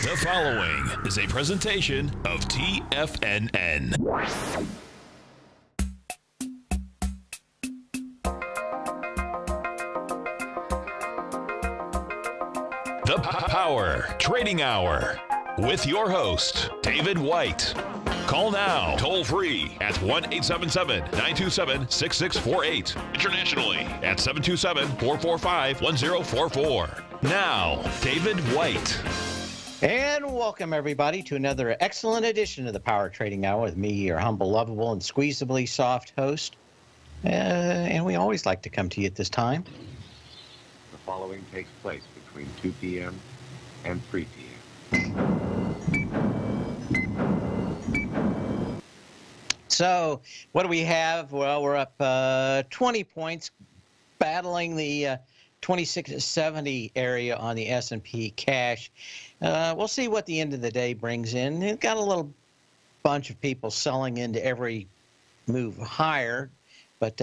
The following is a presentation of TFNN. The Power Trading Hour with your host, David White. Call now, toll free at 1-877-927-6648. Internationally at 727-445-1044. Now, David White. And welcome, everybody, to another excellent edition of the Power Trading Hour with me, your humble, lovable, and squeezably soft host. And we always like to come to you at this time. The following takes place between 2 p.m. and 3 p.m. So what do we have? Well, we're up 20 points, battling the 2670 area on the S&P cash. We'll see what the end of the day brings in. It's got a little bunch of people selling into every move higher, but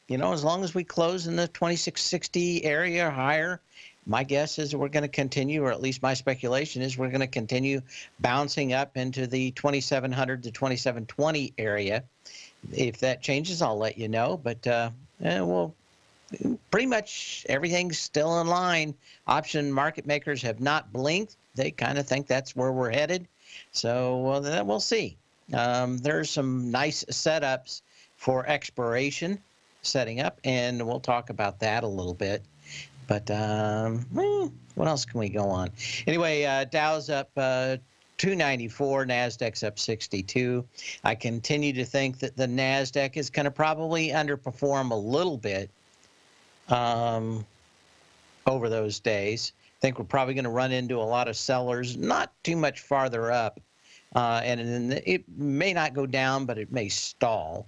you know, as long as we close in the 2660 area or higher, my guess is we're going to continue, or at least my speculation is we're going to continue bouncing up into the 2700 to 2720 area. If that changes, I'll let you know, but we'll pretty much everything's still in line. Option market makers have not blinked. They kind of think that's where we're headed. So we'll see. There's some nice setups for expiration setting up, and we'll talk about that a little bit. But what else can we go on? Anyway, Dow's up 294, NASDAQ's up 62. I continue to think that the NASDAQ is going to probably underperform a little bit over those days. I think we're probably going to run into a lot of sellers, not too much farther up, and it may not go down, but it may stall.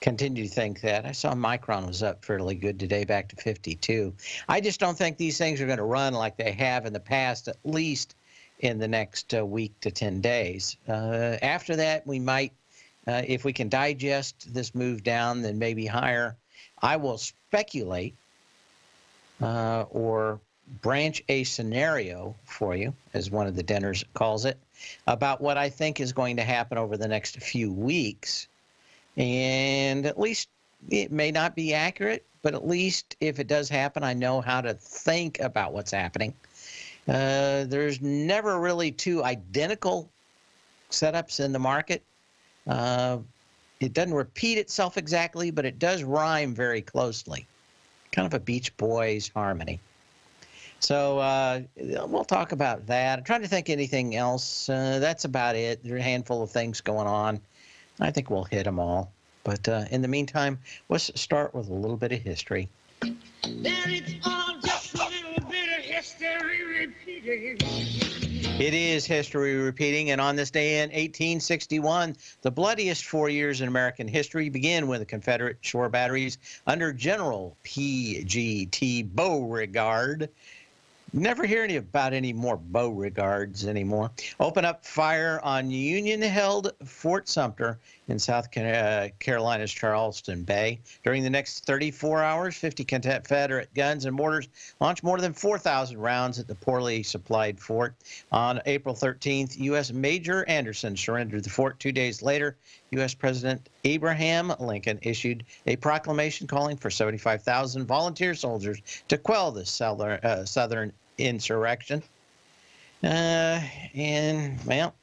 Continue to think that. I saw Micron was up fairly good today, back to 52. I just don't think these things are going to run like they have in the past, at least in the next week to 10 days. After that, we might, if we can digest this move down, then maybe higher. I will speculate or branch a scenario for you, as one of the dinners calls it, about what I think is going to happen over the next few weeks. And at least it may not be accurate, but at least if it does happen, I know how to think about what's happening. There's never really two identical setups in the market. It doesn't repeat itself exactly, but it does rhyme very closely. Kind of a Beach Boys harmony. So we'll talk about that. I'm trying to think anything else. That's about it. There are a handful of things going on. I think we'll hit them all. But in the meantime, let's start with a little bit of history. Then it's all just a little bit of history repeating. It is history repeating, and on this day in 1861, the bloodiest 4 years in American history begin when the Confederate shore batteries under General P.G.T. Beauregard, never hear about any more Beauregards anymore, open up fire on Union-held Fort Sumter in South Carolina's Charleston Bay. During the next 34 hours, 50 Confederate guns and mortars launched more than 4,000 rounds at the poorly supplied fort. On April 13th, U.S. Major Anderson surrendered the fort. 2 days later, U.S. President Abraham Lincoln issued a proclamation calling for 75,000 volunteer soldiers to quell the Southern insurrection. And, well,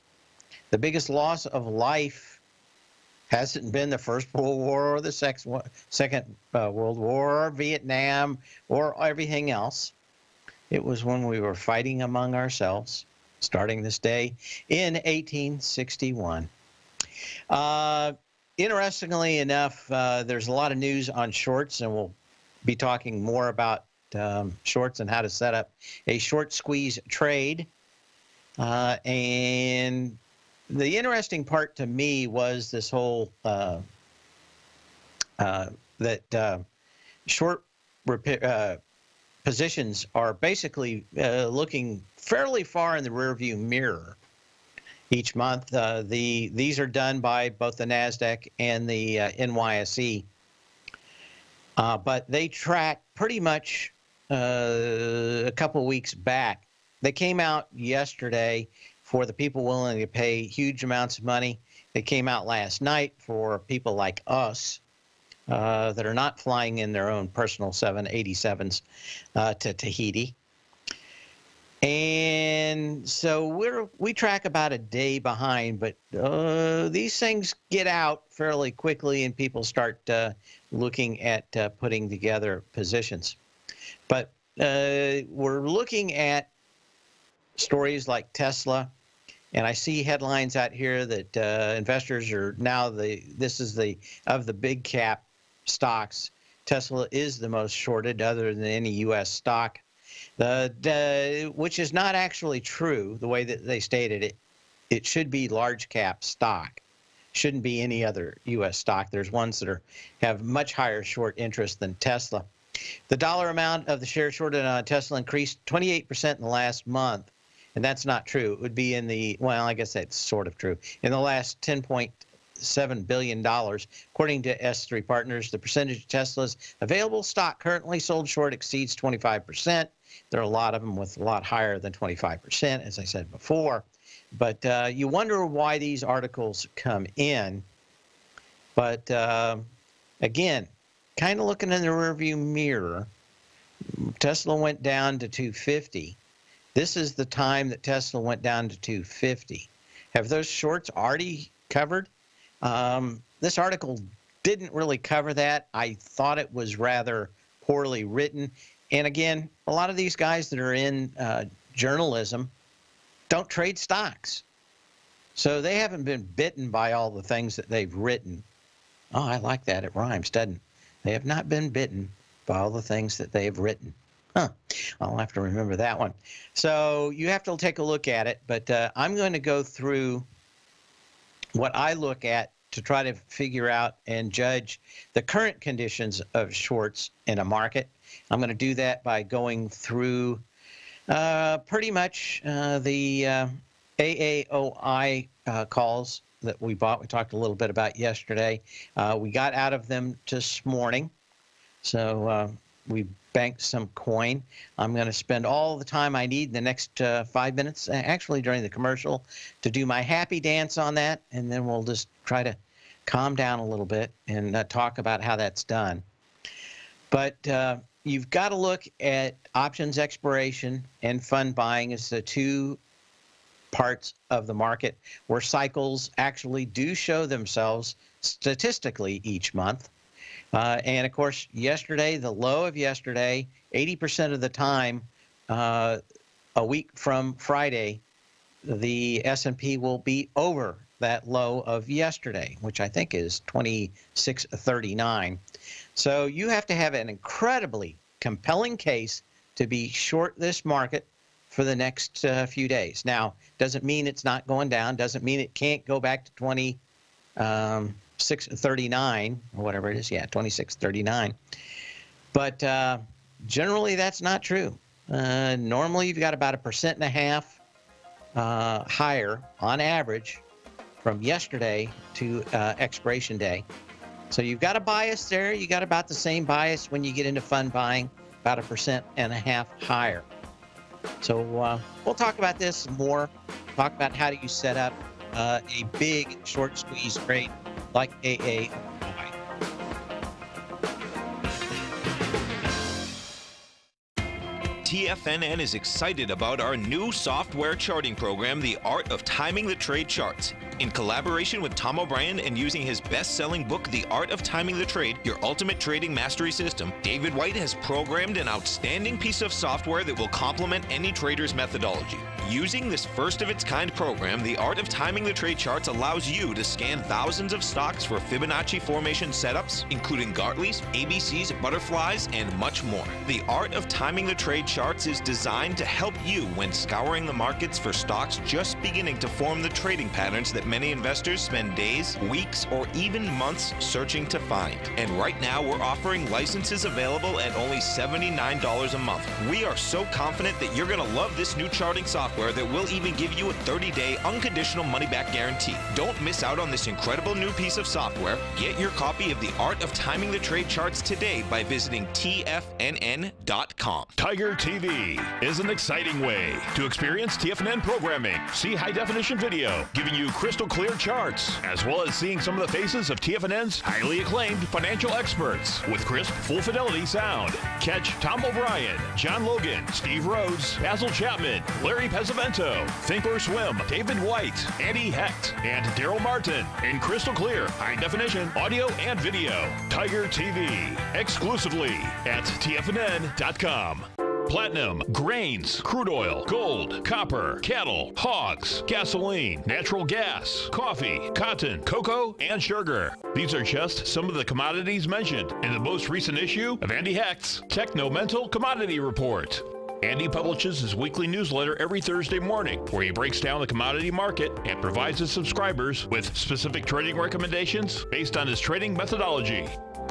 the biggest loss of life hasn't been the First World War or the Second World War or Vietnam or everything else. It was when we were fighting among ourselves, starting this day in 1861. Interestingly enough, there's a lot of news on shorts, and we'll be talking more about shorts and how to set up a short squeeze trade. And the interesting part to me was this whole short positions are basically looking fairly far in the rearview mirror each month. These are done by both the NASDAQ and the NYSE, but they track pretty much a couple weeks back they came out yesterday for the people willing to pay huge amounts of money. They came out last night for people like us that are not flying in their own personal 787s to Tahiti. And so we track about a day behind, but these things get out fairly quickly and people start looking at putting together positions. But we're looking at stories like Tesla, and I see headlines out here that investors are now of the big cap stocks, Tesla is the most shorted other than any U.S. stock. Which is not actually true the way that they stated it. It should be large cap stock. Shouldn't be any other U.S. stock. There's ones that have much higher short interest than Tesla. The dollar amount of the shares shorted on Tesla increased 28% in the last month, and that's not true. It would be well, I guess that's sort of true. In the last $10.7 billion, according to S3 Partners, the percentage of Tesla's available stock currently sold short exceeds 25%. There are a lot of them with a lot higher than 25%, as I said before. But you wonder why these articles come in. But again, kind of looking in the rearview mirror, Tesla went down to 250. This is the time that Tesla went down to 250. Have those shorts already covered? This article didn't really cover that. I thought it was rather poorly written. And again, a lot of these guys that are in journalism don't trade stocks. So they haven't been bitten by all the things that they've written. Oh, I like that. It rhymes, doesn't it? They have not been bitten by all the things that they've written. Huh. I'll have to remember that one. So you have to take a look at it. But I'm going to go through what I look at to try to figure out and judge the current conditions of shorts in a market. I'm going to do that by going through pretty much the AAOI calls that we bought. We talked a little bit about yesterday. We got out of them this morning, so we banked some coin. I'm going to spend all the time I need in the next 5 minutes, actually during the commercial, to do my happy dance on that, and then we'll just try to calm down a little bit and talk about how that's done. But you've got to look at options expiration and fund buying as the two parts of the market where cycles actually do show themselves statistically each month. And of course, yesterday, the low of yesterday, 80% of the time, a week from Friday, the S&P will be over that low of yesterday, which I think is 2639. So you have to have an incredibly compelling case to be short this market for the next few days. Now, doesn't mean it's not going down, doesn't mean it can't go back to 2639 or whatever it is. Yeah, 2639. But generally, that's not true. Normally, you've got about 1.5% higher on average from yesterday to expiration day. So you've got a bias there. You got about the same bias when you get into fund buying, about 1.5% higher. So we'll talk about this more. Talk about how do you set up a big short squeeze trade like AAOI. TFNN is excited about our new software charting program, The Art of Timing the Trade Charts. In collaboration with Tom O'Brien and using his best-selling book, The Art of Timing the Trade, Your Ultimate Trading Mastery System, David White has programmed an outstanding piece of software that will complement any trader's methodology. Using this first-of-its-kind program, The Art of Timing the Trade Charts allows you to scan thousands of stocks for Fibonacci formation setups, including Gartley's, ABC's, butterflies, and much more. The Art of Timing the Trade Charts is designed to help you when scouring the markets for stocks just beginning to form the trading patterns that many investors spend days, weeks, or even months searching to find. And right now, we're offering licenses available at only $79 a month. We are so confident that you're going to love this new charting software that will even give you a 30-day unconditional money-back guarantee. Don't miss out on this incredible new piece of software. Get your copy of The Art of Timing the Trade Charts today by visiting TFNN.com. Tiger TV is an exciting way to experience TFNN programming. See high-definition video giving you crystal clear charts, as well as seeing some of the faces of TFNN's highly acclaimed financial experts with crisp, full-fidelity sound. Catch Tom O'Brien, John Logan, Steve Rhodes, Basil Chapman, Larry Pesavento, Think or Swim, David White, Andy Hecht, and Daryl Martin in crystal clear, high-definition audio and video. Tiger TV, exclusively at TFNN.com. Platinum, grains, crude oil, gold, copper, cattle, hogs, gasoline, natural gas, coffee, cotton, cocoa, and sugar. These are just some of the commodities mentioned in the most recent issue of Andy Hecht's Techno-Mental Commodity Report. Andy publishes his weekly newsletter every Thursday morning, where he breaks down the commodity market and provides his subscribers with specific trading recommendations based on his trading methodology.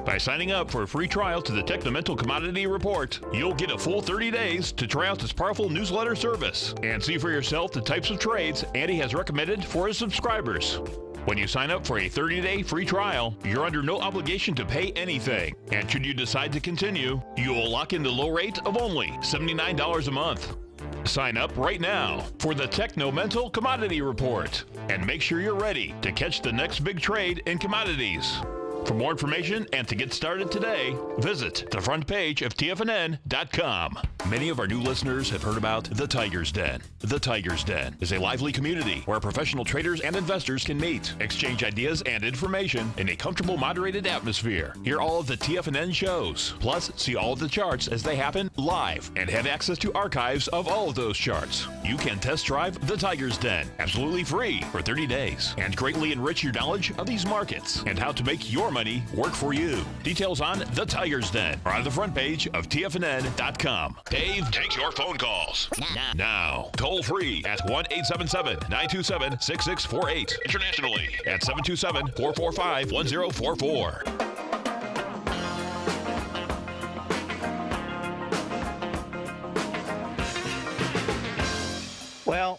By signing up for a free trial to the Techno-Mental Commodity Report, you'll get a full 30 days to try out this powerful newsletter service and see for yourself the types of trades Andy has recommended for his subscribers. When you sign up for a 30-day free trial, you're under no obligation to pay anything. And should you decide to continue, you will lock in the low rate of only $79 a month. Sign up right now for the Techno-Mental Commodity Report and make sure you're ready to catch the next big trade in commodities. For more information and to get started today, visit the front page of TFNN.com. Many of our new listeners have heard about The Tiger's Den. The Tiger's Den is a lively community where professional traders and investors can meet, exchange ideas and information in a comfortable, moderated atmosphere. Hear all of the TFNN shows, plus see all of the charts as they happen live and have access to archives of all of those charts. You can test drive The Tiger's Den absolutely free for 30 days and greatly enrich your knowledge of these markets and how to make your money work for you. Details on The Tiger's Den are on the front page of TFNN.com. Dave takes your phone calls now. Toll free at 1-877-927-6648. Internationally at 727-445-1044. Well,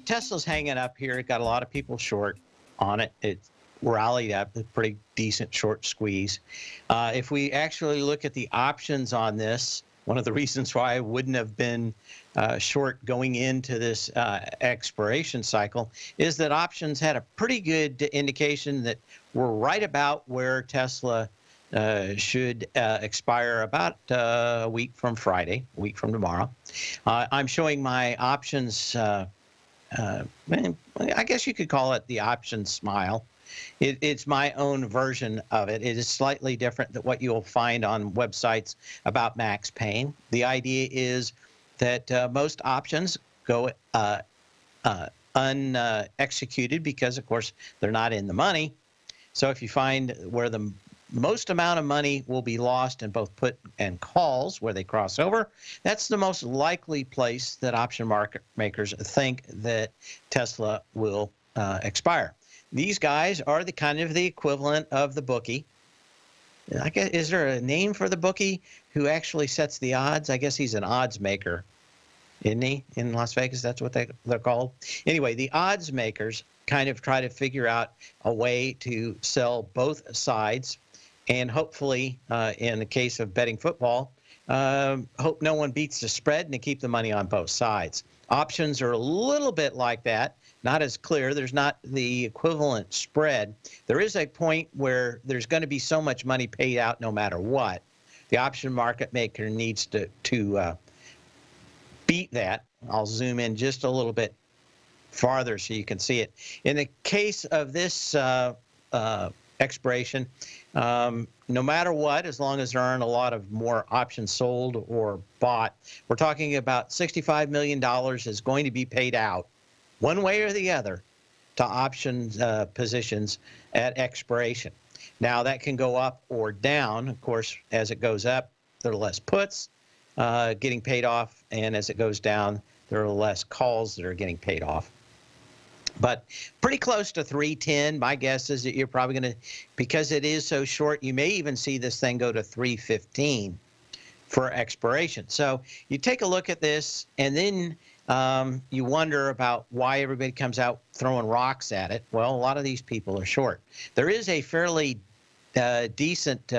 Tesla's hanging up here. It got a lot of people short on it. It rallied up a pretty decent short squeeze. If we actually look at the options on this, one of the reasons why I wouldn't have been short going into this expiration cycle is that options had a pretty good indication that we're right about where Tesla should expire about a week from Friday, a week from tomorrow. I'm showing my options, I guess you could call it the option smile. It's my own version of it. It is slightly different than what you'll find on websites about Max Payne. The idea is that most options go unexecuted because, of course, they're not in the money. So if you find where the most amount of money will be lost in both put and calls where they cross over, that's the most likely place that option market makers think that Tesla will expire. These guys are the kind of the equivalent of the bookie. I guess, is there a name for the bookie who actually sets the odds? I guess he's an odds maker, isn't he? In Las Vegas, that's what they're called. Anyway, the odds makers kind of try to figure out a way to sell both sides, and hopefully, in the case of betting football, hope no one beats the spread and to keep the money on both sides. Options are a little bit like that. Not as clear. There's not the equivalent spread. There is a point where there's going to be so much money paid out no matter what. The option market maker needs to beat that. I'll zoom in just a little bit farther so you can see it. In the case of this expiration, no matter what, as long as there aren't a lot of more options sold or bought, we're talking about $65 million is going to be paid out one way or the other to option positions at expiration. Now, that can go up or down. Of course, as it goes up, there are less puts getting paid off, and as it goes down, there are less calls that are getting paid off. But pretty close to 310. My guess is that you're probably going to, because it is so short, you may even see this thing go to 315 for expiration. So you take a look at this, and then you wonder about why everybody comes out throwing rocks at it. Well, a lot of these people are short. There is a fairly decent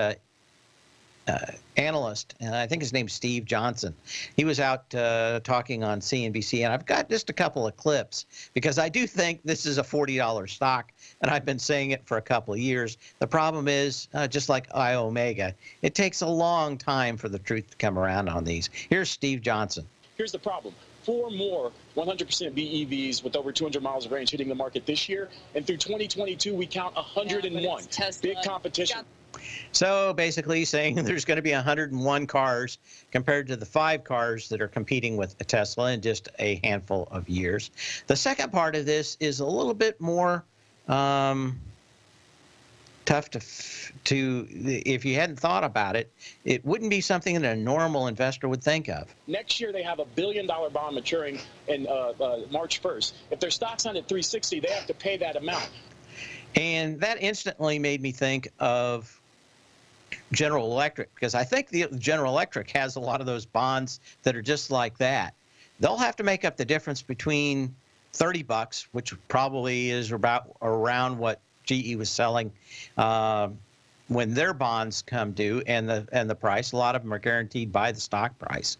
analyst, and I think his name's Steve Johnson. He was out talking on CNBC, and I've got just a couple of clips because I do think this is a $40 stock, and I've been saying it for a couple of years. The problem is, just like iOmega, it takes a long time for the truth to come around on these. Here's Steve Johnson. Here's the problem. 4 more 100% BEVs with over 200 miles of range hitting the market this year, and through 2022 we count 101. Big competition. So basically saying there's going to be 101 cars compared to the 5 cars that are competing with a Tesla in just a handful of years. The second part of this is a little bit more tough to, if you hadn't thought about it, it wouldn't be something that a normal investor would think of. Next year they have a $1 billion bond maturing in March 1st. If their stock's on at 360, they have to pay that amount. And that instantly made me think of General Electric, because I think the General Electric has a lot of those bonds that are just like that. They'll have to make up the difference between $30, which probably is about around what GE was selling when their bonds come due, and the price. A lot of them are guaranteed by the stock price.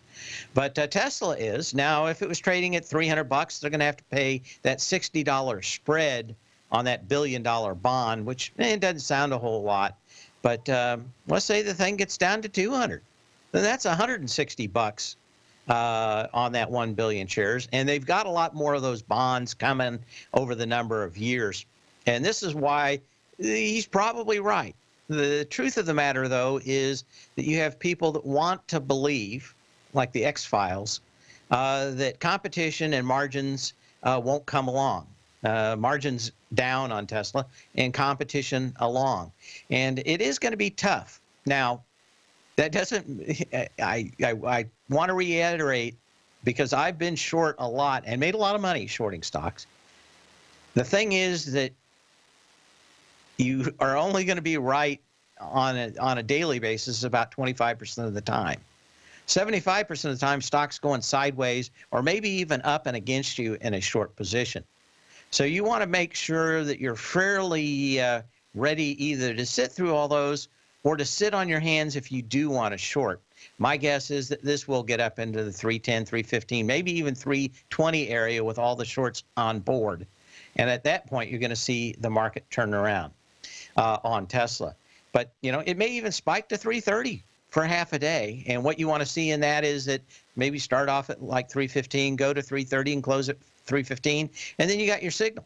But Tesla is. Now, if it was trading at $300, they're going to have to pay that $60 spread on that $1 billion bond, which it doesn't sound a whole lot. But let's say the thing gets down to 200, then that's $160 on that 1 billion shares, and they've got a lot more of those bonds coming over the number of years. And this is why he's probably right. The truth of the matter, though, is that you have people that want to believe, like the X-Files, that competition and margins won't come along. Margins down on Tesla and competition along. And it is going to be tough. Now, that doesn't, I want to reiterate, because I've been short a lot and made a lot of money shorting stocks. The thing is that you are only going to be right on a daily basis about 25% of the time. 75% of the time, stock's going sideways or maybe even up and against you in a short position. So you want to make sure that you're fairly ready either to sit through all those or to sit on your hands if you do want to short. My guess is that this will get up into the 310, 315, maybe even 320 area with all the shorts on board. And at that point, you're going to see the market turn around on Tesla. But, you know, it may even spike to 330 for half a day. And what you want to see in that is that maybe start off at like 315, go to 330 and close at 315, and then you got your signal.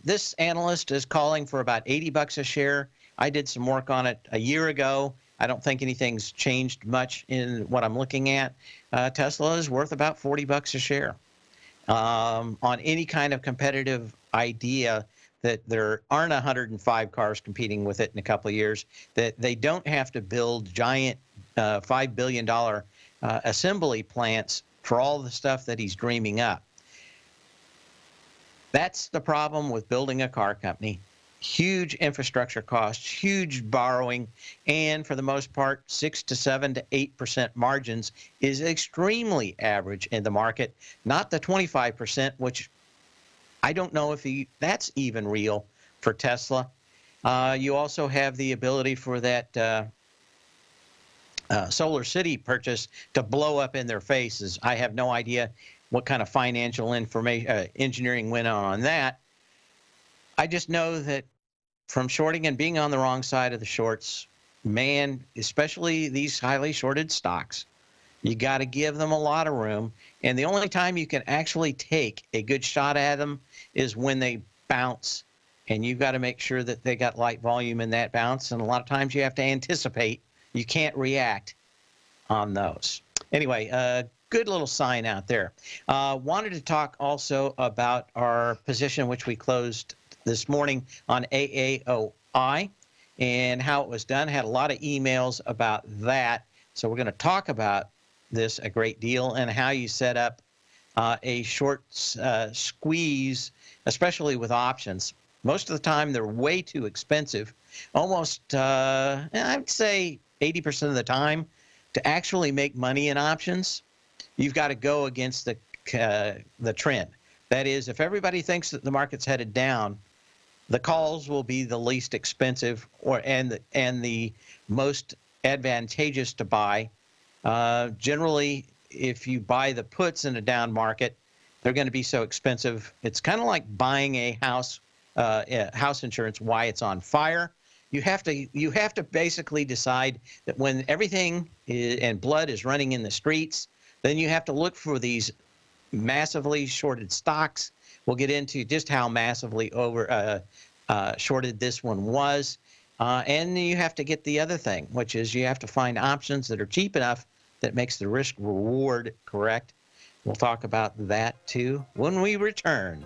This analyst is calling for about $80 a share. I did some work on it a year ago. I don't think anything's changed much in what I'm looking at. Tesla is worth about $40 a share. On any kind of competitive idea that there aren't 105 cars competing with it in a couple of years, that they don't have to build giant $5 billion assembly plants for all the stuff that he's dreaming up. That's the problem with building a car company. Huge infrastructure costs, huge borrowing, and for the most part, 6 to 7 to 8% margins is extremely average in the market, not the 25%, which I don't know if that's even real for Tesla. You also have the ability for that Solar City purchase to blow up in their faces. I have no idea what kind of financial engineering went on that. I just know that from shorting and being on the wrong side of the shorts, man, especially these highly shorted stocks, you got to give them a lot of room. And the only time you can actually take a good shot at them is when they bounce. And you've got to make sure that they got light volume in that bounce. And a lot of times you have to anticipate. You can't react on those. Anyway, good little sign out there. Wanted to talk also about our position, which we closed this morning on AAOI and how it was done. Had a lot of emails about that. So we're going to talk about this a great deal and how you set up a short squeeze, especially with options. Most of the time, they're way too expensive. Almost, I'd say 80% of the time, to actually make money in options, you've got to go against the trend. That is, if everybody thinks that the market's headed down, the calls will be the least expensive and the most advantageous to buy. Generally, if you buy the puts in a down market, they're going to be so expensive. It's kind of like buying a house insurance while it's on fire. You have to basically decide that when everything and blood is running in the streets, then you have to look for these massively shorted stocks. We'll get into just how massively shorted this one was. And you have to get the other thing, which is you have to find options that are cheap enough that makes the risk reward correct. We'll talk about that too when we return.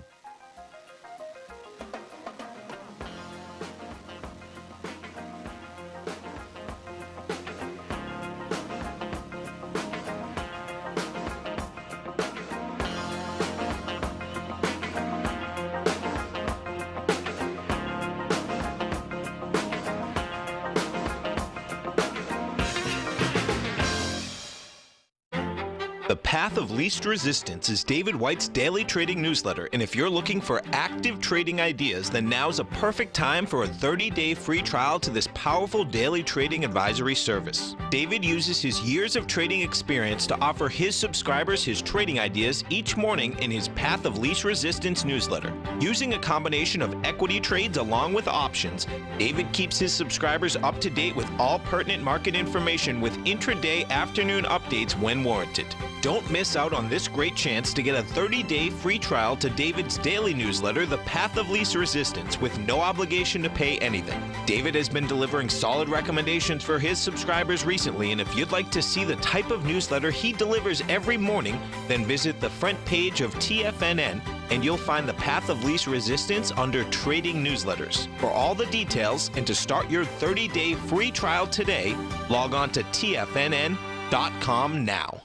The Path of Least Resistance is David White's daily trading newsletter, and if you're looking for active trading ideas, then now's a perfect time for a 30-day free trial to this powerful daily trading advisory service. David uses his years of trading experience to offer his subscribers his trading ideas each morning in his Path of Least Resistance newsletter. Using a combination of equity trades along with options, David keeps his subscribers up to date with all pertinent market information with intraday afternoon updates when warranted. Don't miss out on this great chance to get a 30-day free trial to David's daily newsletter, The Path of Least Resistance, with no obligation to pay anything. David has been delivering solid recommendations for his subscribers recently, and if you'd like to see the type of newsletter he delivers every morning, then visit the front page of TFNN and you'll find The Path of Least Resistance under Trading Newsletters. For all the details and to start your 30-day free trial today, log on to TFNN.com now.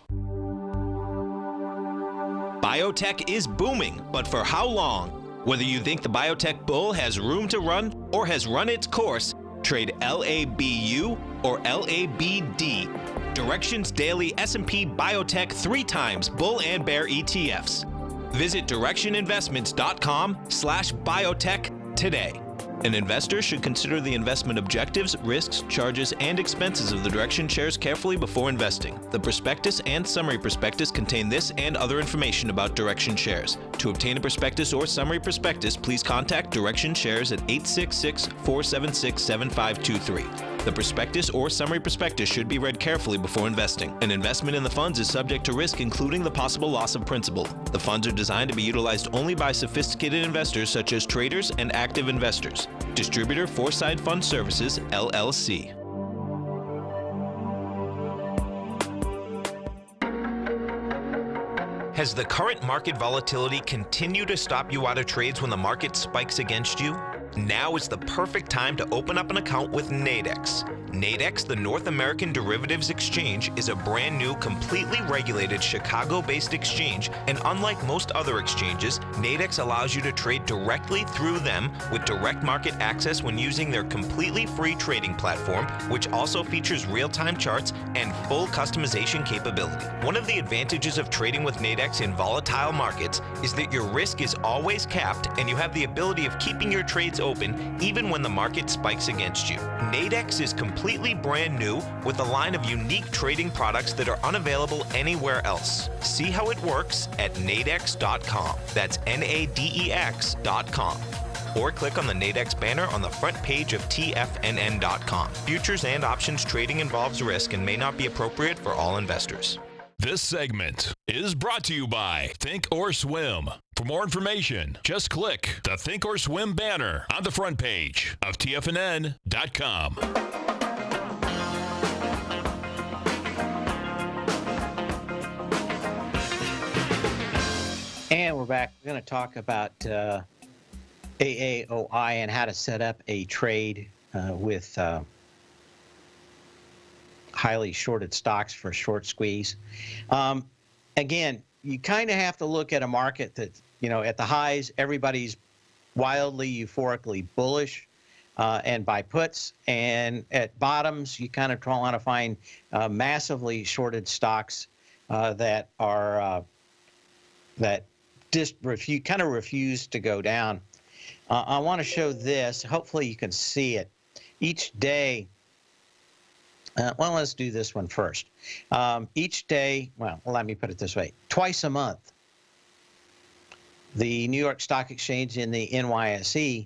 Biotech is booming, but for how long? Whether you think the biotech bull has room to run or has run its course, trade LABU or LABD. Direction's daily S&P Biotech 3 times bull and bear ETFs. Visit directioninvestments.com/biotech today. An investor should consider the investment objectives, risks, charges, and expenses of the Direction shares carefully before investing. The prospectus and summary prospectus contain this and other information about Direction shares. To obtain a prospectus or summary prospectus, please contact Direction shares at 866-476-7523. The prospectus or summary prospectus should be read carefully before investing. An investment in the funds is subject to risk, including the possible loss of principal. The funds are designed to be utilized only by sophisticated investors such as traders and active investors. Distributor Foreside Fund Services, LLC. Has the current market volatility continued to stop you out of trades when the market spikes against you? Now is the perfect time to open up an account with Nadex. Nadex, the North American Derivatives Exchange, is a brand new, completely regulated Chicago-based exchange, and unlike most other exchanges, Nadex allows you to trade directly through them with direct market access when using their completely free trading platform, which also features real-time charts and full customization capability. One of the advantages of trading with Nadex in volatile markets is that your risk is always capped and you have the ability of keeping your trades open even when the market spikes against you. Nadex is completely brand new with a line of unique trading products that are unavailable anywhere else. See how it works at nadex.com. That's NADEX.com. Or click on the Nadex banner on the front page of TFNN.com. Futures and options trading involves risk and may not be appropriate for all investors. This segment is brought to you by Think or Swim. For more information, just click the Think or Swim banner on the front page of TFNN.com. And we're back. We're going to talk about AAOI and how to set up a trade with highly shorted stocks for a short squeeze. Again, you kind of have to look at a market that, at the highs, everybody's wildly, euphorically bullish and buy puts. And at bottoms, you kind of want to find massively shorted stocks that are that just kind of refuse to go down. I want to show this. Hopefully you can see it. Each day, well, let's do this one first. Each day, well, let me put it this way. Twice a month, the New York Stock Exchange and the NYSE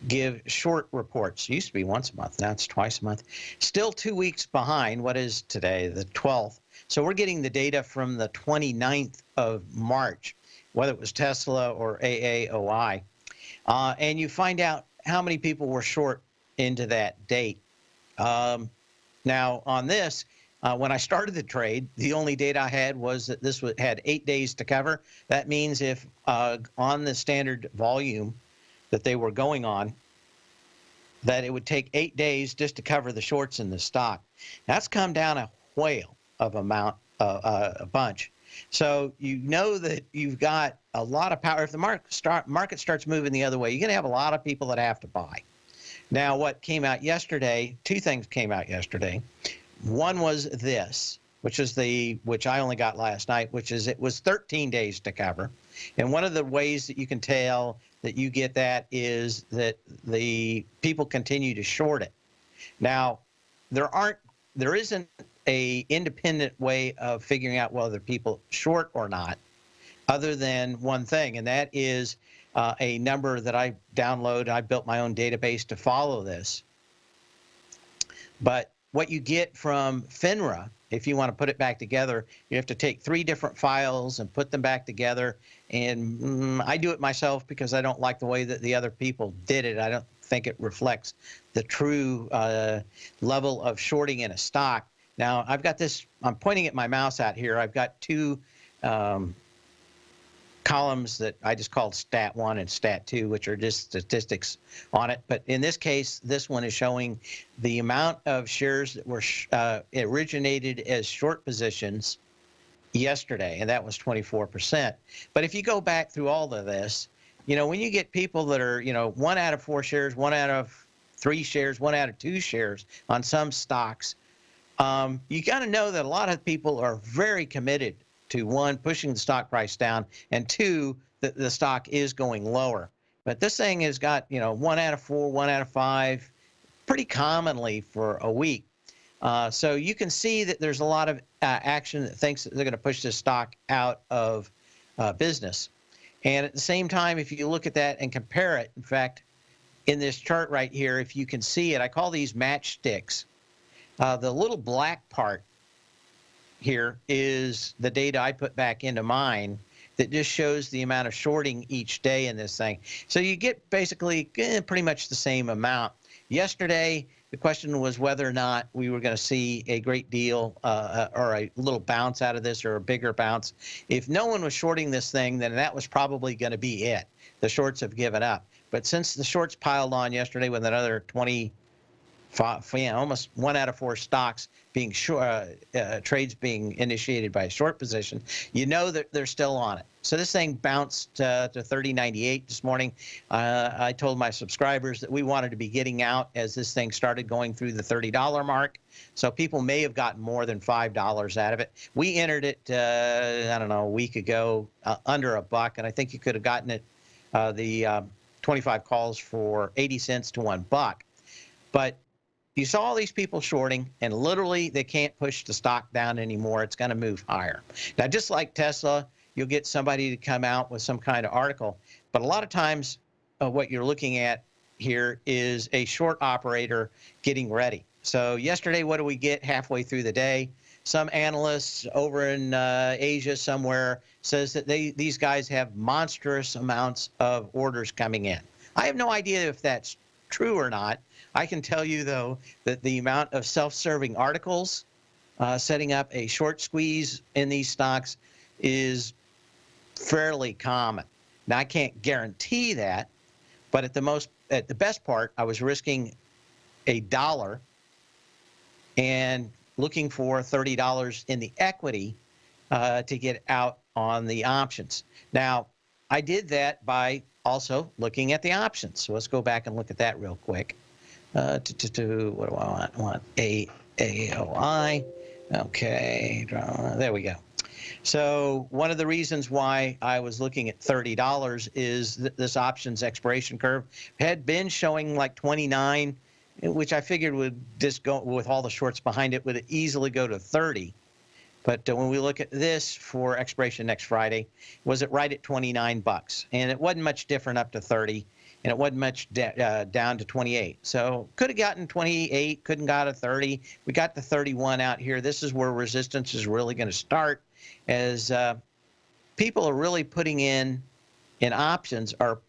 give short reports. It used to be once a month. Now it's twice a month. Still 2 weeks behind. What is today? The 12th. So we're getting the data from the 29th of March, whether it was Tesla or AAOI. And you find out how many people were short into that date. Now, on this, when I started the trade, the only data I had was that this had 8 days to cover. That means if on the standard volume that they were going on, that it would take 8 days just to cover the shorts in the stock. That's come down a whale of a bunch. So you know that you've got a lot of power. If the market starts moving the other way, you're going to have a lot of people that have to buy. Now, what came out yesterday, two things came out yesterday. One was this, which I only got last night, which is it was 13 days to cover. And one of the ways that you can tell that you get that is that the people continue to short it. Now, there isn't a independent way of figuring out whether people short or not, other than one thing, and that is a number that I download. I built my own database to follow this. But what you get from FINRA, if you want to put it back together, you have to take 3 different files and put them back together. And I do it myself because I don't like the way that the other people did it. I don't think it reflects the true level of shorting in a stock. Now, I've got this, I'm pointing at my mouse out here. I've got 2 columns that I just called Stat 1 and Stat 2, which are just statistics on it. But in this case, this one is showing the amount of shares that were originated as short positions yesterday, and that was 24%. But if you go back through all of this, when you get people that are, 1 out of 4 shares, 1 out of 3 shares, 1 out of 2 shares on some stocks, you got to know that a lot of people are very committed to, 1, pushing the stock price down, and 2, that the stock is going lower. But this thing has got, 1 out of 4, 1 out of 5, pretty commonly for a week. So you can see that there's a lot of action that thinks that they're going to push this stock out of business. And at the same time, if you look at that and compare it, in fact, in this chart right here, if you can see it, I call these matchsticks. The little black part here is the data I put back into mine that just shows the amount of shorting each day in this thing. So you get basically pretty much the same amount. Yesterday, the question was whether or not we were going to see a great deal or a little bounce out of this, or a bigger bounce. If no one was shorting this thing, then that was probably going to be it. The shorts have given up. But since the shorts piled on yesterday with another 25, almost 1 out of 4 stocks being short, trades being initiated by a short position, you know that they're still on it. So this thing bounced to 30.98 this morning. I told my subscribers that we wanted to be getting out as this thing started going through the $30 mark. So people may have gotten more than $5 out of it. We entered it, I don't know, a week ago, under $1, and I think you could have gotten it, the 25 calls for 80 cents to $1. But you saw all these people shorting, and literally they can't push the stock down anymore. It's going to move higher. Now, just like Tesla, you'll get somebody to come out with some kind of article. But a lot of times what you're looking at here is a short operator getting ready. So yesterday, what do we get halfway through the day? Some analysts over in Asia somewhere says that these guys have monstrous amounts of orders coming in. I have no idea if that's true or not. I can tell you, though, that the amount of self-serving articles setting up a short squeeze in these stocks is fairly common. Now, I can't guarantee that, but at the best part, I was risking $1 and looking for $30 in the equity, to get out on the options. Now, I did that by also looking at the options. So let's go back and look at that real quick. What do I want? I want AOI. Okay, there we go. So one of the reasons why I was looking at $30 is that this options expiration curve had been showing like 29, which I figured would just go with all the shorts behind it, would easily go to 30. But when we look at this for expiration next Friday, was it right at 29 bucks? And it wasn't much different up to 30, and it wasn't much down to 28. So could have gotten 28, couldn't got a 30. We got the 31 out here. This is where resistance is really going to start, as people are really putting in options, are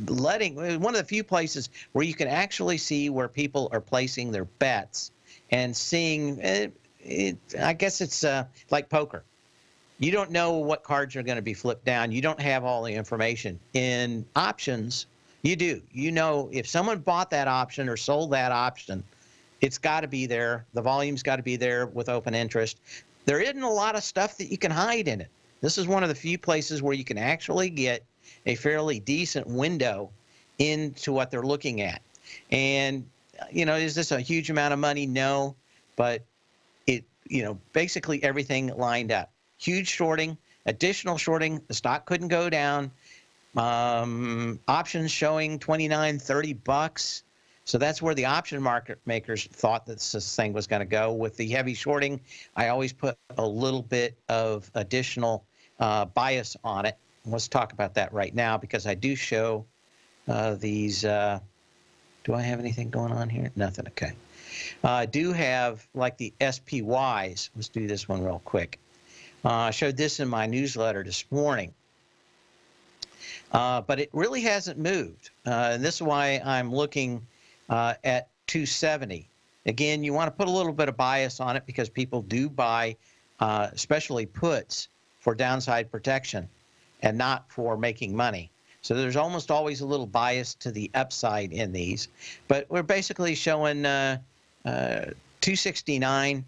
letting, one of the few places where you can actually see where people are placing their bets and seeing I guess it's like poker. You don't know what cards are going to be flipped down. You don't have all the information. In options, you do. You know if someone bought that option or sold that option, it's got to be there. The volume's got to be there with open interest. There isn't a lot of stuff that you can hide in it. This is one of the few places where you can actually get a fairly decent window into what they're looking at. And, you know, is this a huge amount of money? No, but basically everything lined up. Huge shorting, additional shorting. The stock couldn't go down. Options showing 29, 30 bucks. So that's where the option market makers thought that this thing was going to go. With the heavy shorting, I always put a little bit of additional bias on it. Let's talk about that right now, because I do show these. Do I have anything going on here? Nothing. Okay. I do have like the SPYs. Let's do this one real quick. I showed this in my newsletter this morning, but it really hasn't moved. And this is why I'm looking at 270. Again, you want to put a little bit of bias on it because people do buy, especially puts, for downside protection and not for making money. So there's almost always a little bias to the upside in these. But we're basically showing 269.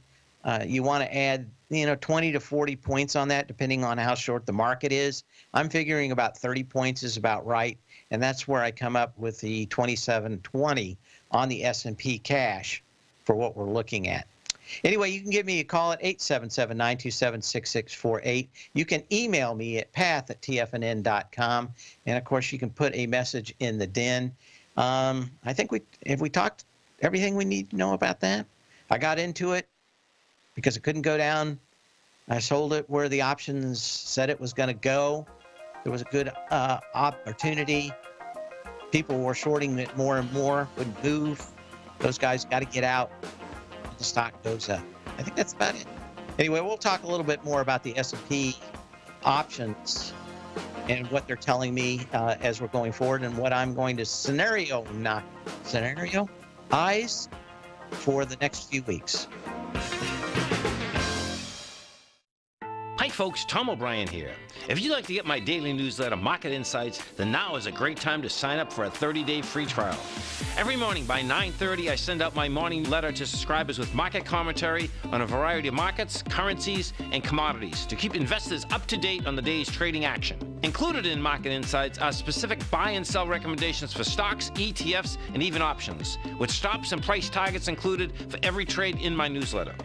You want to add 20 to 40 points on that, depending on how short the market is. I'm figuring about 30 points is about right, and that's where I come up with the 2720 on the S&P cash for what we're looking at. Anyway, you can give me a call at 877-927-6648. You can email me at path@tfnn.com, and of course you can put a message in the den. I think we talked everything we need to know about that. I got into it because it couldn't go down. I sold it where the options said it was going to go. There was a good opportunity. People were shorting it more and more, wouldn't move. Those guys got to get out. The stock goes up. I think that's about it. Anyway, we'll talk a little bit more about the S&P options and what they're telling me as we're going forward, and what I'm going to scenario eyes for the next few weeks. Hi folks, Tom O'Brien here. If you'd like to get my daily newsletter, Market Insights, then now is a great time to sign up for a 30-day free trial. Every morning by 9:30, I send out my morning letter to subscribers with market commentary on a variety of markets, currencies, and commodities to keep investors up to date on the day's trading action. Included in Market Insights are specific buy and sell recommendations for stocks, ETFs, and even options, with stops and price targets included for every trade in my newsletter.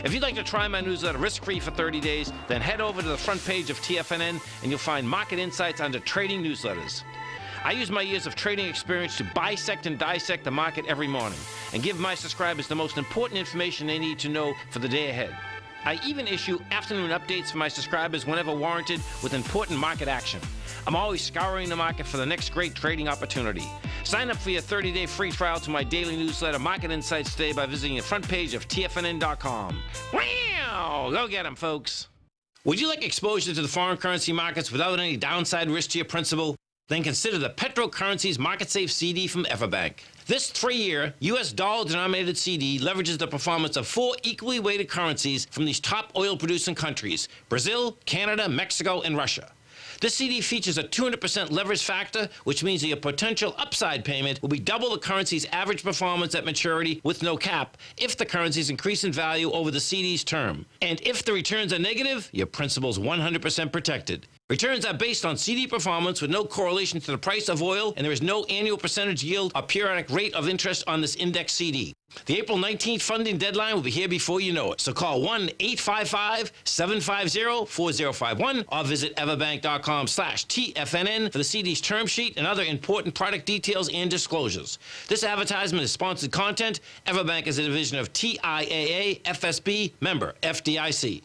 If you'd like to try my newsletter risk-free for 30 days, then head over to the front page of TFNN and you'll find Market Insights under Trading Newsletters. I use my years of trading experience to bisect and dissect the market every morning and give my subscribers the most important information they need to know for the day ahead. I even issue afternoon updates for my subscribers whenever warranted with important market action. I'm always scouring the market for the next great trading opportunity. Sign up for your 30-day free trial to my daily newsletter, Market Insights, today by visiting the front page of TFNN.com. Wow! Go get them, folks! Would you like exposure to the foreign currency markets without any downside risk to your principal? Then consider the Petro Currencies Market Safe CD from Everbank. This 3-year U.S. dollar-denominated CD leverages the performance of 4 equally weighted currencies from these top oil-producing countries: Brazil, Canada, Mexico, and Russia. This CD features a 200% leverage factor, which means that your potential upside payment will be double the currency's average performance at maturity with no cap if the currencies increase in value over the CD's term. And if the returns are negative, your principal's 100% protected. Returns are based on CD performance with no correlation to the price of oil, and there is no annual percentage yield or periodic rate of interest on this index CD. The April 19th funding deadline will be here before you know it. So call 1-855-750-4051 or visit everbank.com/TFNN for the CD's term sheet and other important product details and disclosures. This advertisement is sponsored content. Everbank is a division of TIAA FSB, member FDIC.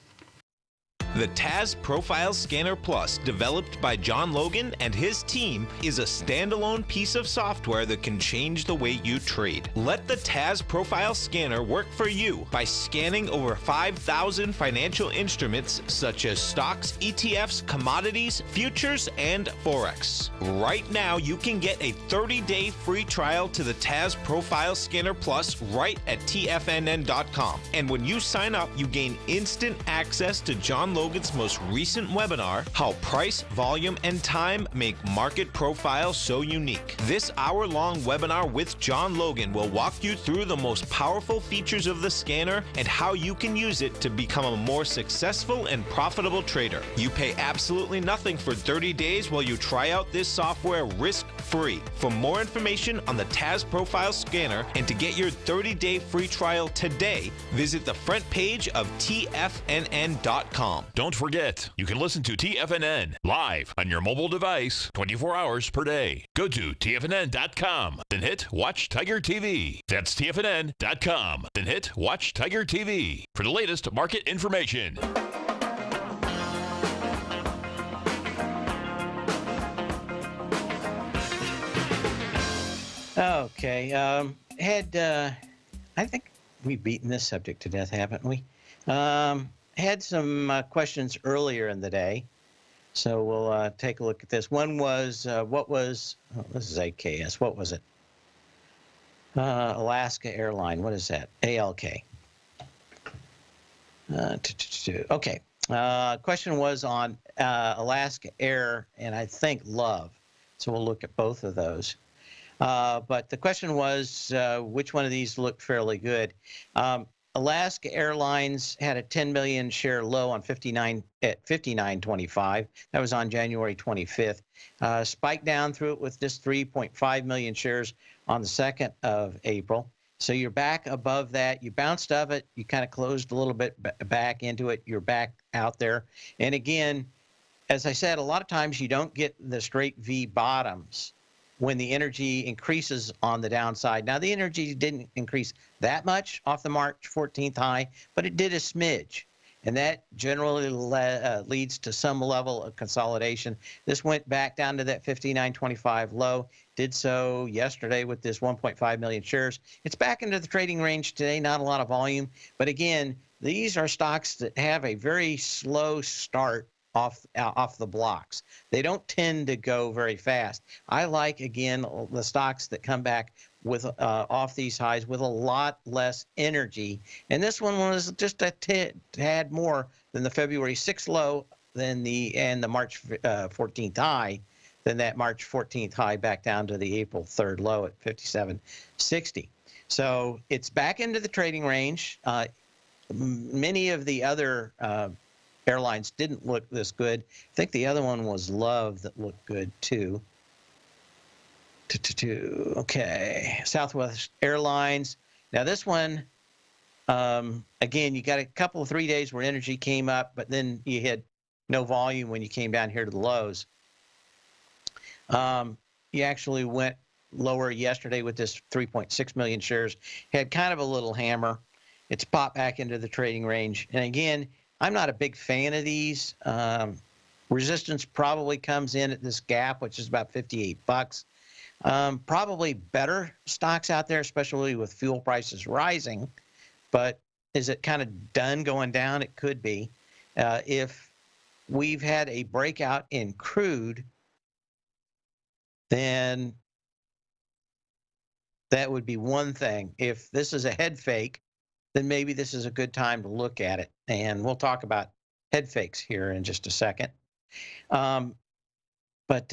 The TAS Profile Scanner Plus, developed by John Logan and his team, is a standalone piece of software that can change the way you trade. Let the TAS Profile Scanner work for you by scanning over 5,000 financial instruments such as stocks, ETFs, commodities, futures, and Forex. Right now, you can get a 30-day free trial to the TAS Profile Scanner Plus right at TFNN.com. And when you sign up, you gain instant access to John Logan's most recent webinar, How Price, Volume, and Time Make Market Profile So Unique. This hour-long webinar with John Logan will walk you through the most powerful features of the scanner and how you can use it to become a more successful and profitable trader. You pay absolutely nothing for 30 days while you try out this software risk-free. For more information on the TAS Profile Scanner and to get your 30-day free trial today, visit the front page of TFNN.com. Don't forget, you can listen to TFNN live on your mobile device 24 hours per day. Go to TFNN.com, then hit Watch Tiger TV. That's TFNN.com, then hit Watch Tiger TV for the latest market information. Okay, I think we've beaten this subject to death, haven't we? Had some questions earlier in the day, so we'll take a look at this. One was, this is AKS, what was it? Alaska Airline, what is that? ALK. Okay, question was on Alaska Air, and I think Love, so we'll look at both of those. But the question was, which one of these looked fairly good? Alaska Airlines had a 10 million share low on 59.25. That was on January 25th. Spiked down through it with just 3.5 million shares on the 2nd of April. So you're back above that. You bounced of it. You kind of closed a little bit back into it. You're back out there. And again, as I said, a lot of times you don't get the straight V bottoms when the energy increases on the downside. Now, the energy didn't increase that much off the March 14th high, but it did a smidge. And that generally leads to some level of consolidation. This went back down to that 59.25 low, did so yesterday with this 1.5 million shares. It's back into the trading range today, not a lot of volume. But again, these are stocks that have a very slow start off the blocks. They don't tend to go very fast. I like, again, the stocks that come back with off these highs with a lot less energy. And this one was just a tad more than the February 6th low and the March 14th high, than that March 14th high back down to the April 3rd low at 57.60. So it's back into the trading range. Many of the other airlines didn't look this good. I think the other one was Love that looked good too. Okay, Southwest Airlines. Now this one, again, you got a couple of 3 days where energy came up, but then you had no volume when you came down here to the lows. You actually went lower yesterday with this 3.6 million shares. Had kind of a little hammer. It's popped back into the trading range. And again, I'm not a big fan of these. Resistance probably comes in at this gap, which is about 58 bucks. Probably better stocks out there, especially with fuel prices rising. But is it kind of done going down? It could be. If we've had a breakout in crude, then that would be one thing. If this is a head fake, then maybe this is a good time to look at it. And we'll talk about head fakes here in just a second. But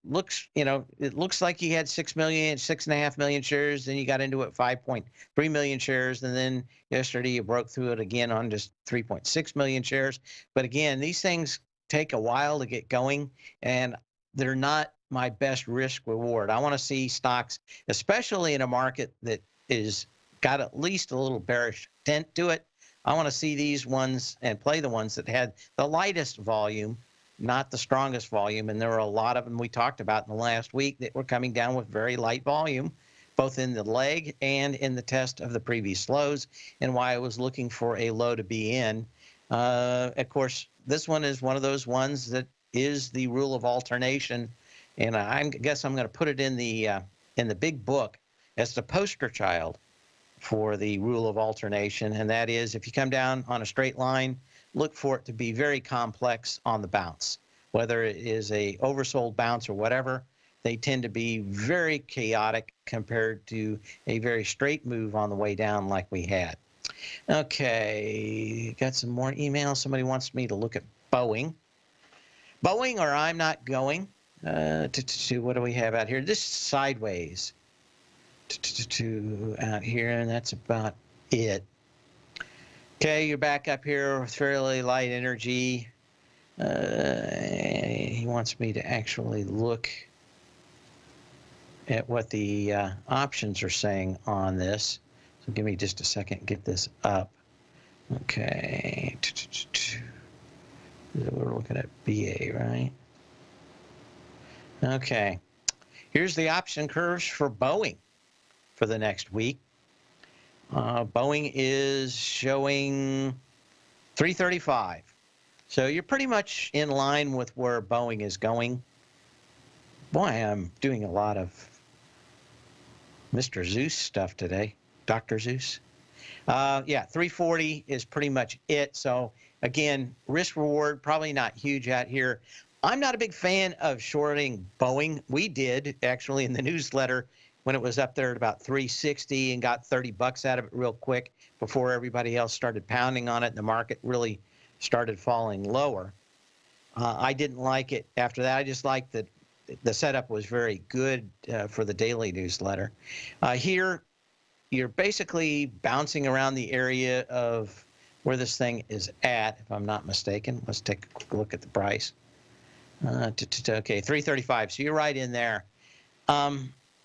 looks, it looks like he had 6.5 million shares. Then you got into it 5.3 million shares, and then yesterday you broke through it again on just 3.6 million shares. But again, these things take a while to get going, and they're not my best risk reward. I want to see stocks, especially in a market that is got at least a little bearish tint to it. I want to see these ones and play the ones that had the lightest volume, not the strongest volume. And there were a lot of them we talked about in the last week that were coming down with very light volume, both in the leg and in the test of the previous lows, and why I was looking for a low to be in. Of course, this one is one of those ones that is the rule of alternation, and I guess I'm going to put it in the big book as the poster child for the rule of alternation, and that is if you come down on a straight line, look for it to be very complex on the bounce. Whether it is a oversold bounce or whatever, they tend to be very chaotic compared to a very straight move on the way down like we had. Okay, got some more emails. Somebody wants me to look at Boeing. Boeing or I'm not going. What do we have out here? This is sideways. Out here, and that's about it. Okay, you're back up here with fairly light energy. He wants me to actually look at what the options are saying on this. So give me just a second to get this up. Okay. We're looking at BA, right? Okay. Here's the option curves for Boeing for the next week. Boeing is showing 335. So you're pretty much in line with where Boeing is going. Boy, I'm doing a lot of Mr. Zeus stuff today, Dr. Zeus. Yeah, 340 is pretty much it. So again, risk reward, probably not huge out here. I'm not a big fan of shorting Boeing. We did actually in the newsletter when it was up there at about 360 and got 30 bucks out of it real quick before everybody else started pounding on it and the market really started falling lower. I didn't like it after that. I just liked that the setup was very good for the daily newsletter. Here, you're basically bouncing around the area of where this thing is at, if I'm not mistaken. Let's take a quick look at the price. Okay, 335. So you're right in there.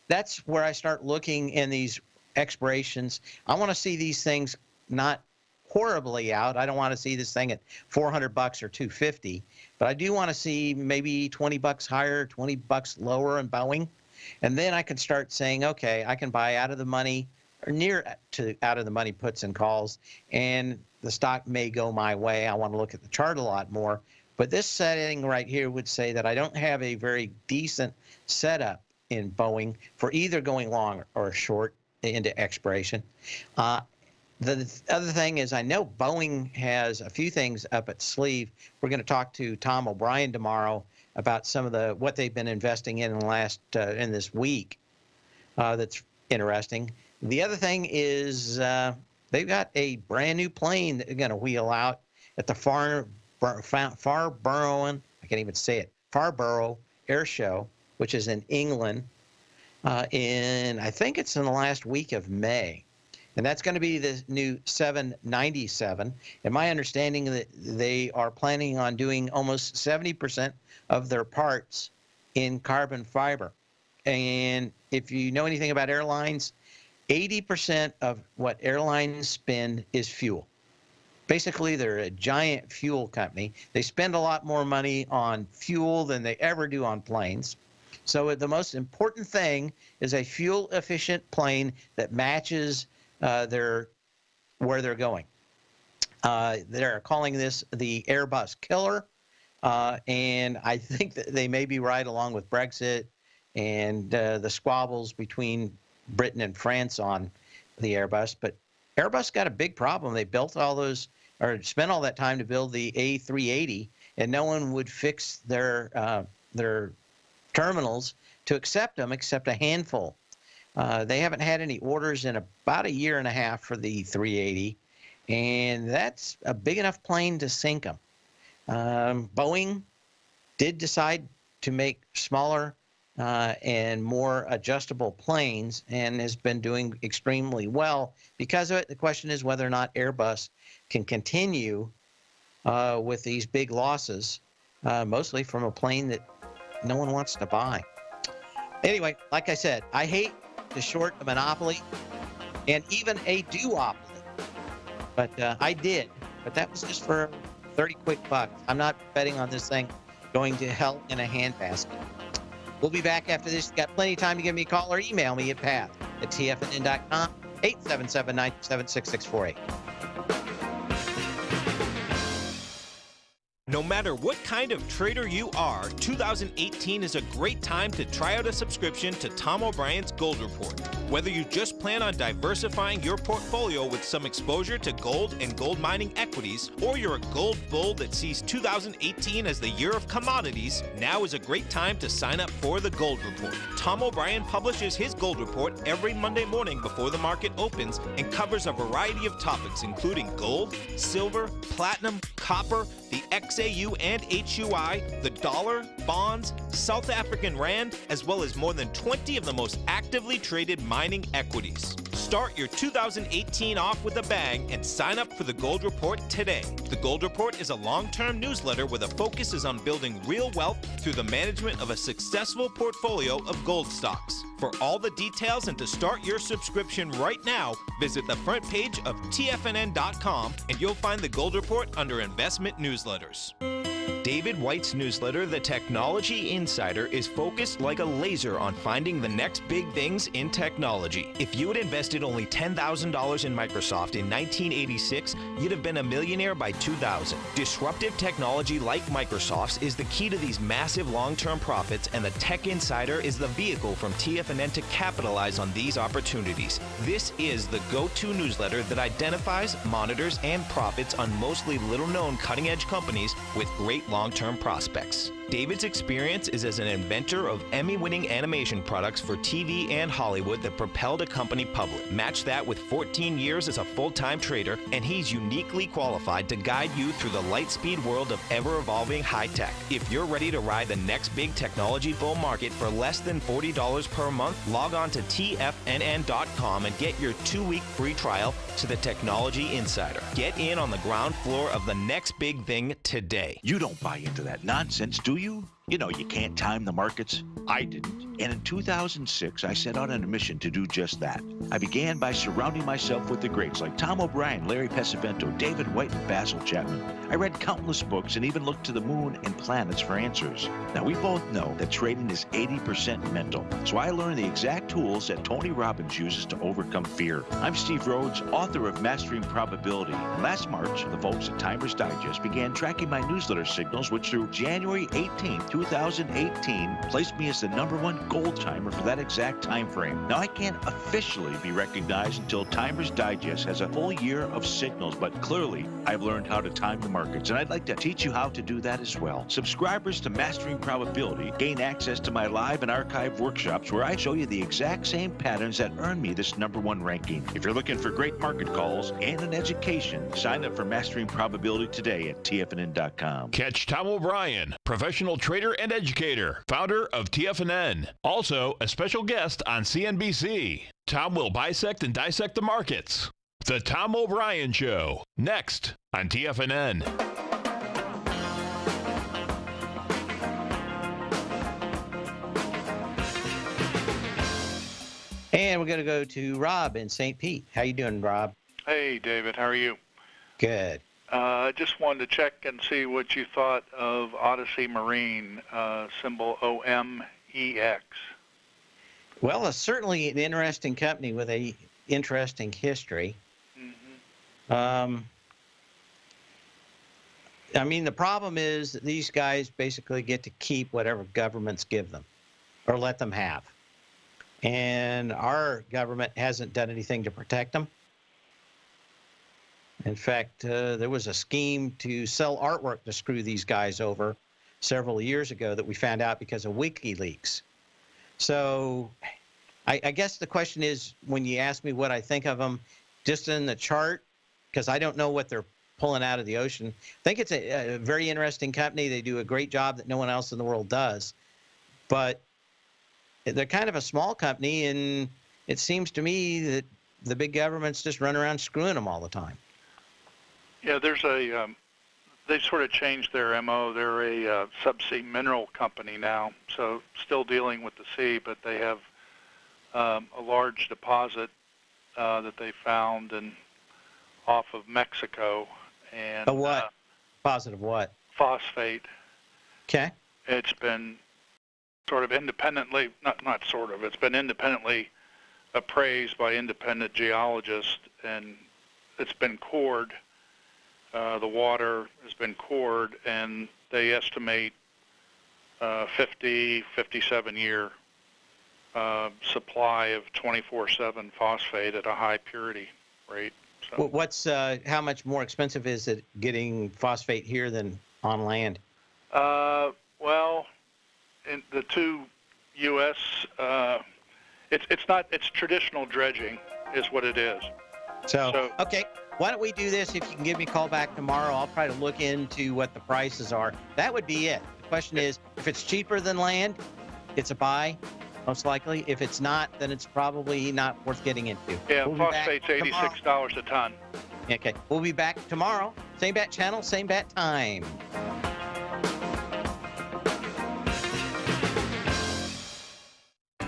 That's where I start looking in these expirations. I want to see these things not horribly out. I don't want to see this thing at 400 bucks or 250, but I do want to see maybe 20 bucks higher, 20 bucks lower in Boeing. And then I can start saying, okay, I can buy out of the money or near to out of the money puts and calls, and the stock may go my way. I want to look at the chart a lot more. But this setting right here would say that I don't have a very decent setup in Boeing for either going long or short into expiration. The other thing is I know Boeing has a few things up its sleeve. We're going to talk to Tom O'Brien tomorrow about some of what they've been investing in the last in this week. That's interesting. The other thing is they've got a brand new plane that they're going to wheel out at the Farnborough, I can't even say it, Farnborough Air Show, which is in England, I think it's in the last week of May. And that's going to be the new 797. And my understanding that they are planning on doing almost 70% of their parts in carbon fiber. And if you know anything about airlines, 80% of what airlines spend is fuel. Basically, they're a giant fuel company. They spend a lot more money on fuel than they ever do on planes. So the most important thing is a fuel-efficient plane that matches where they're going. They're calling this the Airbus killer, and I think that they may be right along with Brexit and the squabbles between Britain and France on the Airbus. But Airbus got a big problem. They built all those, or spent all that time to build the A380, and no one would fix their terminals to accept them except a handful. They haven't had any orders in about a year and a half for the 380, and that's a big enough plane to sink them. Boeing did decide to make smaller and more adjustable planes and has been doing extremely well because of it. The question is whether or not Airbus can continue with these big losses, mostly from a plane that no one wants to buy. Anyway, like I said, I hate to short a monopoly and even a duopoly, but I did. But that was just for 30 quick bucks. I'm not betting on this thing going to hell in a handbasket. We'll be back after this. You've got plenty of time to give me a call or email me at path@tfnn.com, 877-927-6648. No matter what kind of trader you are, 2018 is a great time to try out a subscription to Tom O'Brien's Gold Report. Whether you just plan on diversifying your portfolio with some exposure to gold and gold mining equities, or you're a gold bull that sees 2018 as the year of commodities, now is a great time to sign up for the Gold Report. Tom O'Brien publishes his Gold Report every Monday morning before the market opens and covers a variety of topics including gold, silver, platinum, copper, the XAU and HUI, the dollar, bonds, South African rand, as well as more than 20 of the most actively traded mining equities. Start your 2018 off with a bang and sign up for the Gold Report today. The Gold Report is a long-term newsletter where the focus is on building real wealth through the management of a successful portfolio of gold stocks. For all the details and to start your subscription right now, visit the front page of TFNN.com and you'll find the Gold Report under Investment Newsletters. David White's newsletter, The Technology Insider, is focused like a laser on finding the next big things in technology. If you had invested only $10,000 in Microsoft in 1986, you'd have been a millionaire by 2000. Disruptive technology like Microsoft's is the key to these massive long-term profits, and the Tech Insider is the vehicle from TFNN to capitalize on these opportunities. This is the go-to newsletter that identifies, monitors, and profits on mostly little-known cutting-edge companies with great long-term prospects. David's experience is as an inventor of Emmy-winning animation products for TV and Hollywood that propelled a company public. Match that with 14 years as a full-time trader, and he's uniquely qualified to guide you through the light-speed world of ever-evolving high-tech. If you're ready to ride the next big technology bull market for less than $40 per month, log on to TFNN.com and get your 2-week free trial to the Technology Insider. Get in on the ground floor of the next big thing today. You don't buy into that nonsense, do you? You know you can't time the markets. I didn't. And in 2006, I set out on a mission to do just that. I began by surrounding myself with the greats like Tom O'Brien, Larry Pesavento, David White, and Basil Chapman. I read countless books and even looked to the moon and planets for answers. Now, we both know that trading is 80% mental. So I learned the exact tools that Tony Robbins uses to overcome fear. I'm Steve Rhodes, author of Mastering Probability. And last March, the folks at Timers Digest began tracking my newsletter signals, which through January 18, 2018, placed me as the #1 gold timer for that exact time frame. Now, I can't officially be recognized until Timers Digest has a full year of signals, but clearly I've learned how to time the markets, and I'd like to teach you how to do that as well. Subscribers to Mastering Probability gain access to my live and archive workshops where I show you the exact same patterns that earned me this #1 ranking. If you're looking for great market calls and an education, sign up for Mastering Probability today at TFNN.com. Catch Tom O'Brien, professional trader and educator, founder of TFNN. Also, a special guest on CNBC. Tom will bisect and dissect the markets. The Tom O'Brien Show, next on TFNN. And we're going to go to Rob in St. Pete. How you doing, Rob? Hey, David. How are you? Good. I just wanted to check and see what you thought of Odyssey Marine, symbol OMEX. Well, it's certainly an interesting company with a interesting history. Mm-hmm. I mean, the problem is that these guys basically get to keep whatever governments give them or let them have. And our government hasn't done anything to protect them. In fact, there was a scheme to sell artwork to screw these guys over several years ago that we found out because of WikiLeaks. So I guess the question is, when you ask me what I think of them, just in the chart, because I don't know what their pulling out of the ocean. I think it's a very interesting company. They do a great job that no one else in the world does. But they're kind of a small company, and it seems to me that the big governments just run around screwing them all the time. Yeah, there's they sort of changed their MO. They're a subsea mineral company now, so still dealing with the sea, but they have a large deposit that they found off of Mexico. And what? Deposit of what? Phosphate. Okay. It's been sort of independently, not sort of, it's been independently appraised by independent geologists, and it's been cored. The water has been cored, and they estimate 57-year supply of 24/7 phosphate at a high purity rate. So. Well, how much more expensive is it getting phosphate here than on land? Well, in the two U.S., it's traditional dredging is what it is. So, okay, why don't we do this? If you can give me a call back tomorrow, I'll try to look into what the prices are. That would be it. The question is, if it's cheaper than land, it's a buy, most likely. If it's not, then it's probably not worth getting into. Yeah, phosphate's $86 a ton. Okay, we'll be back tomorrow. Same bat channel, same bat time.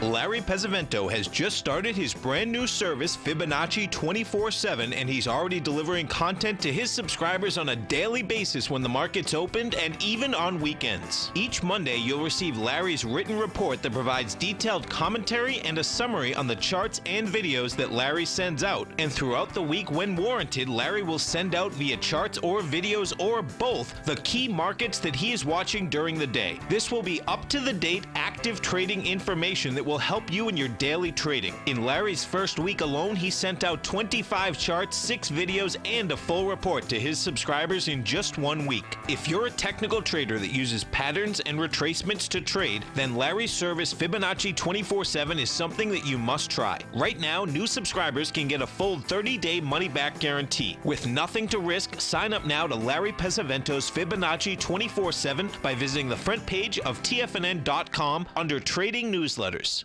Larry Pesavento has just started his brand new service, Fibonacci 24/7, and he's already delivering content to his subscribers on a daily basis when the market's opened and even on weekends. Each Monday, you'll receive Larry's written report that provides detailed commentary and a summary on the charts and videos that Larry sends out. And throughout the week, when warranted, Larry will send out via charts or videos or both the key markets that he is watching during the day. This will be up-to-the-date, active trading information that will help you in your daily trading. In Larry's first week alone, he sent out 25 charts, 6 videos, and a full report to his subscribers in just 1 week. If you're a technical trader that uses patterns and retracements to trade, then Larry's service Fibonacci 24/7 is something that you must try. Right now, new subscribers can get a full 30-day money-back guarantee. With nothing to risk, sign up now to Larry Pesavento's Fibonacci 24/7 by visiting the front page of TFNN.com under Trading Newsletters.